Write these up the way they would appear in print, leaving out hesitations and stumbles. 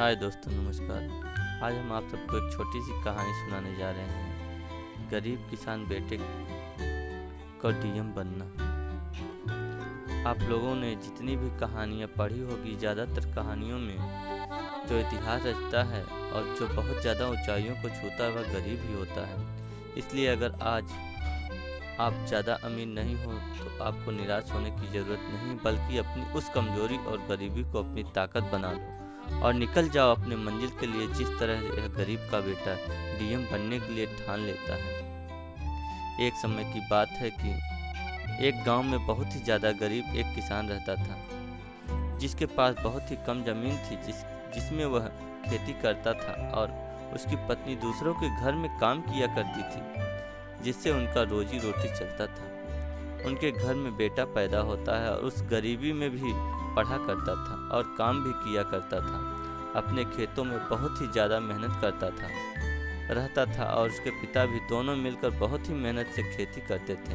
हाय दोस्तों, नमस्कार। आज हम आप सबको एक छोटी सी कहानी सुनाने जा रहे हैं। गरीब किसान बेटे का डीएम बनना। आप लोगों ने जितनी भी कहानियाँ पढ़ी होगी, ज़्यादातर कहानियों में जो इतिहास रचता है और जो बहुत ज़्यादा ऊंचाइयों को छूता है वह गरीब ही होता है। इसलिए अगर आज आप ज़्यादा अमीर नहीं हो तो आपको निराश होने की ज़रूरत नहीं, बल्कि अपनी उस कमज़ोरी और गरीबी को अपनी ताकत बना लो और निकल जाओ अपने मंजिल के लिए, जिस तरह यह गरीब का बेटा डीएम बनने के लिए ठान लेता है। एक समय की बात है कि एक गांव में बहुत ही ज़्यादा गरीब एक किसान रहता था, जिसके पास बहुत ही कम ज़मीन थी, जिसमें वह खेती करता था और उसकी पत्नी दूसरों के घर में काम किया करती थी, जिससे उनका रोजी रोटी चलता था। उनके घर में बेटा पैदा होता है और उस गरीबी में भी पढ़ा करता था और काम भी किया करता था। अपने खेतों में बहुत ही ज़्यादा मेहनत करता था रहता था और उसके पिता भी, दोनों मिलकर बहुत ही मेहनत से खेती करते थे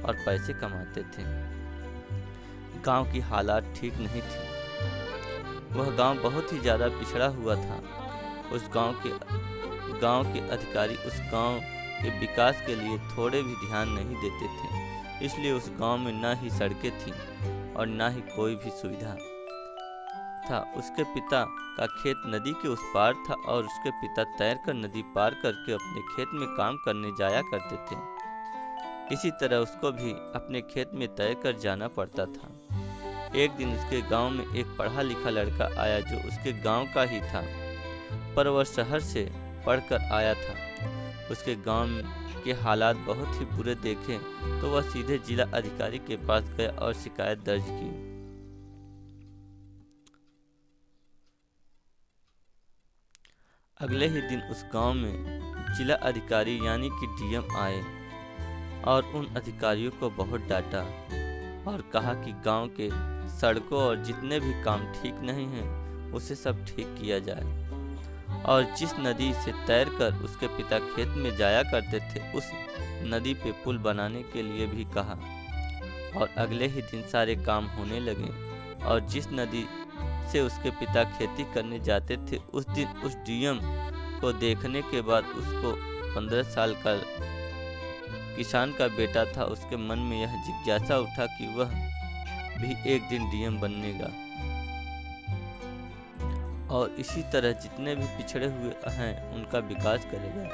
और पैसे कमाते थे। गांव की हालात ठीक नहीं थी। वह गांव बहुत ही ज़्यादा पिछड़ा हुआ था। उस गांव के अधिकारी उस गांव के विकास के लिए थोड़े भी ध्यान नहीं देते थे। इसलिए उस गांव में ना ही सड़कें थीं और ना ही कोई भी सुविधा था। उसके पिता का खेत नदी के उस पार था और उसके पिता तैरकर नदी पार करके अपने खेत में काम करने जाया करते थे। इसी तरह उसको भी अपने खेत में तैरकर जाना पड़ता था। एक दिन उसके गांव में एक पढ़ा लिखा लड़का आया जो उसके गांव का ही था, पर वह शहर से पढ़कर आया था। उसके गांव के हालात बहुत ही बुरे देखे तो वह सीधे जिला अधिकारी के पास गया और शिकायत दर्ज की। अगले ही दिन उस गांव में जिला अधिकारी यानी कि डीएम आए और उन अधिकारियों को बहुत डांटा और कहा कि गांव के सड़कों और जितने भी काम ठीक नहीं हैं उसे सब ठीक किया जाए, और जिस नदी से तैरकर उसके पिता खेत में जाया करते थे उस नदी पे पुल बनाने के लिए भी कहा। और अगले ही दिन सारे काम होने लगे और जिस नदी से उसके पिता खेती करने जाते थे उस दिन उस डीएम को देखने के बाद, उसको 15 साल का किसान का बेटा था, उसके मन में यह जिज्ञासा उठा कि वह भी एक दिन डीएम बनेगा और इसी तरह जितने भी पिछड़े हुए हैं उनका विकास करेगा।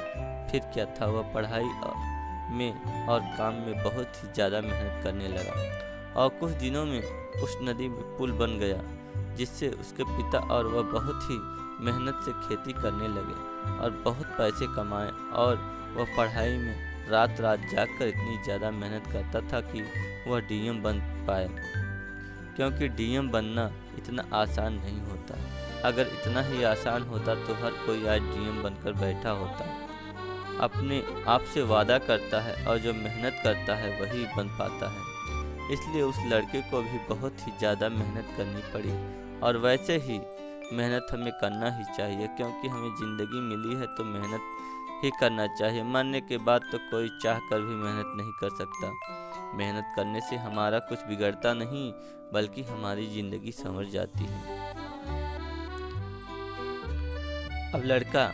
फिर क्या था, वह पढ़ाई में और काम में बहुत ही ज़्यादा मेहनत करने लगा और कुछ दिनों में उस नदी में पुल बन गया, जिससे उसके पिता और वह बहुत ही मेहनत से खेती करने लगे और बहुत पैसे कमाए। और वह पढ़ाई में रात रात जागकर इतनी ज़्यादा मेहनत करता था कि वह डीएम बन पाए, क्योंकि डीएम बनना इतना आसान नहीं होता। अगर इतना ही आसान होता तो हर कोई आज डीएम बनकर बैठा होता। अपने आप से वादा करता है और जो मेहनत करता है वही बन पाता है। इसलिए उस लड़के को भी बहुत ही ज़्यादा मेहनत करनी पड़ी और वैसे ही मेहनत हमें करना ही चाहिए, क्योंकि हमें ज़िंदगी मिली है तो मेहनत ही करना चाहिए। मरने के बाद तो कोई चाह कर भी मेहनत नहीं कर सकता। मेहनत करने से हमारा कुछ बिगड़ता नहीं, बल्कि हमारी ज़िंदगी संवर जाती है। अब लड़का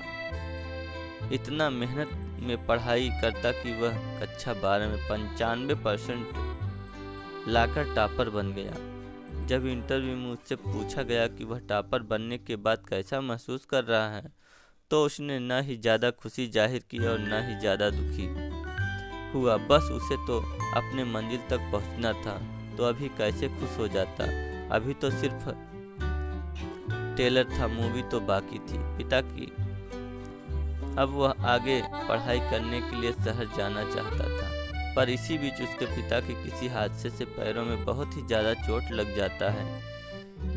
इतना मेहनत में पढ़ाई करता कि वह कक्षा 12 में 95% लाकर टॉपर बन गया। जब इंटरव्यू में उससे पूछा गया कि वह टॉपर बनने के बाद कैसा महसूस कर रहा है, तो उसने ना ही ज़्यादा खुशी जाहिर की और ना ही ज़्यादा दुखी हुआ। बस उसे तो अपने मंजिल तक पहुंचना था, तो अभी कैसे खुश हो जाता। अभी तो सिर्फ टेलर था, मूवी तो बाकी थी पिता की। अब वह आगे पढ़ाई करने के लिए शहर जाना चाहता था, पर इसी बीच उसके पिता के किसी हादसे से पैरों में बहुत ही ज़्यादा चोट लग जाता है,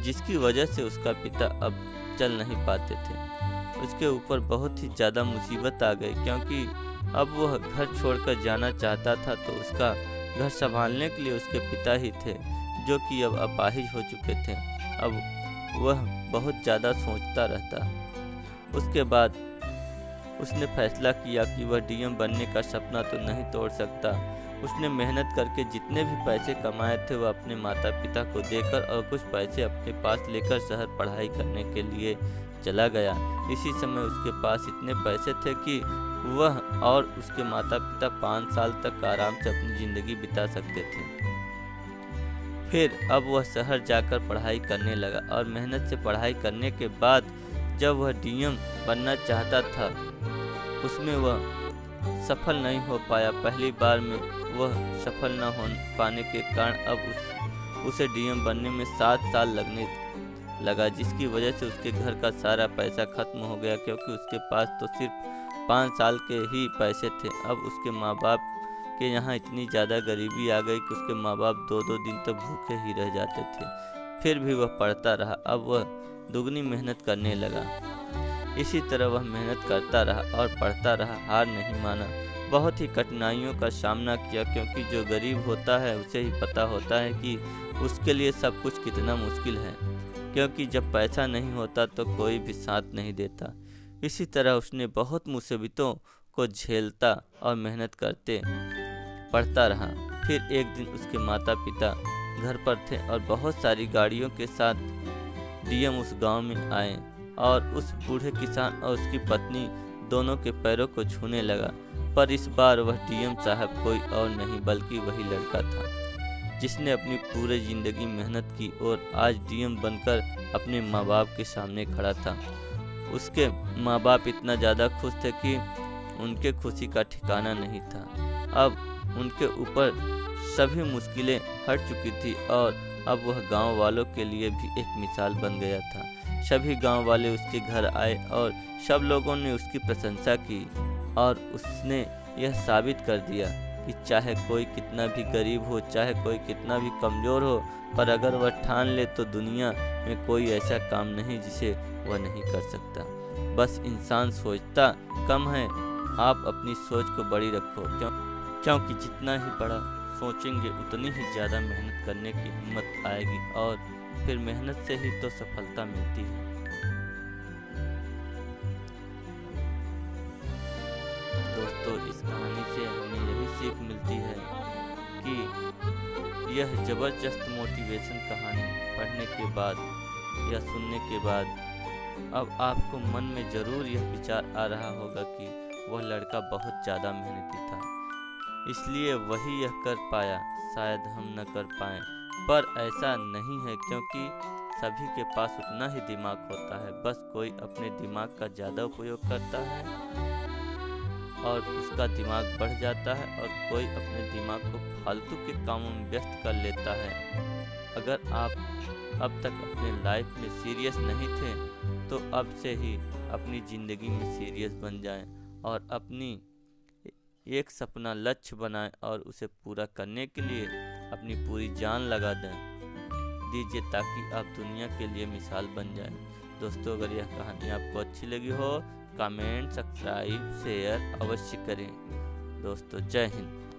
जिसकी वजह से उसका पिता अब चल नहीं पाते थे। उसके ऊपर बहुत ही ज़्यादा मुसीबत आ गई, क्योंकि अब वह घर छोड़कर जाना चाहता था, तो उसका घर संभालने के लिए उसके पिता ही थे, जो कि अब अपाहिज हो चुके थे। अब वह बहुत ज़्यादा सोचता रहता। उसके बाद उसने फैसला किया कि वह डीएम बनने का सपना तो नहीं तोड़ सकता। उसने मेहनत करके जितने भी पैसे कमाए थे वह अपने माता पिता को देकर और कुछ पैसे अपने पास लेकर शहर पढ़ाई करने के लिए चला गया। इसी समय उसके पास इतने पैसे थे कि वह और उसके माता पिता 5 साल तक आराम से अपनी जिंदगी बिता सकते थे। फिर अब वह शहर जाकर पढ़ाई करने लगा और मेहनत से पढ़ाई करने के बाद जब वह डीएम बनना चाहता था उसमें वह सफल नहीं हो पाया। पहली बार में वह सफल न हो पाने के कारण अब उसे डीएम बनने में 7 साल लगने लगा, जिसकी वजह से उसके घर का सारा पैसा खत्म हो गया, क्योंकि उसके पास तो सिर्फ 5 साल के ही पैसे थे। अब उसके माँ बाप के यहाँ इतनी ज़्यादा गरीबी आ गई कि उसके माँ बाप 2-2 दिन तक भूखे ही रह जाते थे। फिर भी वह पढ़ता रहा। अब वह दुगनी मेहनत करने लगा। इसी तरह वह मेहनत करता रहा और पढ़ता रहा, हार नहीं माना। बहुत ही कठिनाइयों का सामना किया, क्योंकि जो गरीब होता है उसे ही पता होता है कि उसके लिए सब कुछ कितना मुश्किल है, क्योंकि जब पैसा नहीं होता तो कोई भी साथ नहीं देता। इसी तरह उसने बहुत मुसीबतों को झेलता और मेहनत करते पढ़ता रहा। फिर एक दिन उसके माता पिता घर पर थे और बहुत सारी गाड़ियों के साथ डीएम उस गांव में आए और उस बूढ़े किसान और उसकी पत्नी दोनों के पैरों को छूने लगा। पर इस बार वह डीएम साहब कोई और नहीं बल्कि वही लड़का था जिसने अपनी पूरी जिंदगी मेहनत की और आज डीएम बनकर अपने माँ बाप के सामने खड़ा था। उसके माँ बाप इतना ज़्यादा खुश थे कि उनके खुशी का ठिकाना नहीं था। अब उनके ऊपर सभी मुश्किलें हट चुकी थी और अब वह गांव वालों के लिए भी एक मिसाल बन गया था। सभी गांव वाले उसके घर आए और सब लोगों ने उसकी प्रशंसा की और उसने यह साबित कर दिया कि चाहे कोई कितना भी गरीब हो, चाहे कोई कितना भी कमज़ोर हो, पर अगर वह ठान ले तो दुनिया में कोई ऐसा काम नहीं जिसे वह नहीं कर सकता। बस इंसान सोचता कम है। आप अपनी सोच को बड़ी रखो, क्योंकि जितना ही बड़ा सोचेंगे उतनी ही ज़्यादा मेहनत करने की हिम्मत आएगी और फिर मेहनत से ही तो सफलता मिलती है। दोस्तों, इस कहानी से हमें यही सीख मिलती है कि यह ज़बरदस्त मोटिवेशन कहानी पढ़ने के बाद या सुनने के बाद अब आपको मन में ज़रूर यह विचार आ रहा होगा कि वह लड़का बहुत ज़्यादा मेहनती था, इसलिए वही यह कर पाया, शायद हम न कर पाएँ। पर ऐसा नहीं है, क्योंकि सभी के पास उतना ही दिमाग होता है। बस कोई अपने दिमाग का ज़्यादा उपयोग करता है और उसका दिमाग बढ़ जाता है और कोई अपने दिमाग को फालतू के कामों में व्यस्त कर लेता है। अगर आप अब तक अपने लाइफ में सीरियस नहीं थे तो अब से ही अपनी ज़िंदगी में सीरियस बन जाएं और अपनी एक सपना लक्ष्य बनाएं और उसे पूरा करने के लिए अपनी पूरी जान लगा दीजिए ताकि आप दुनिया के लिए मिसाल बन जाएं। दोस्तों, अगर यह कहानी आपको अच्छी लगी हो, कमेंट, सब्सक्राइब, शेयर अवश्य करें। दोस्तों, जय हिंद।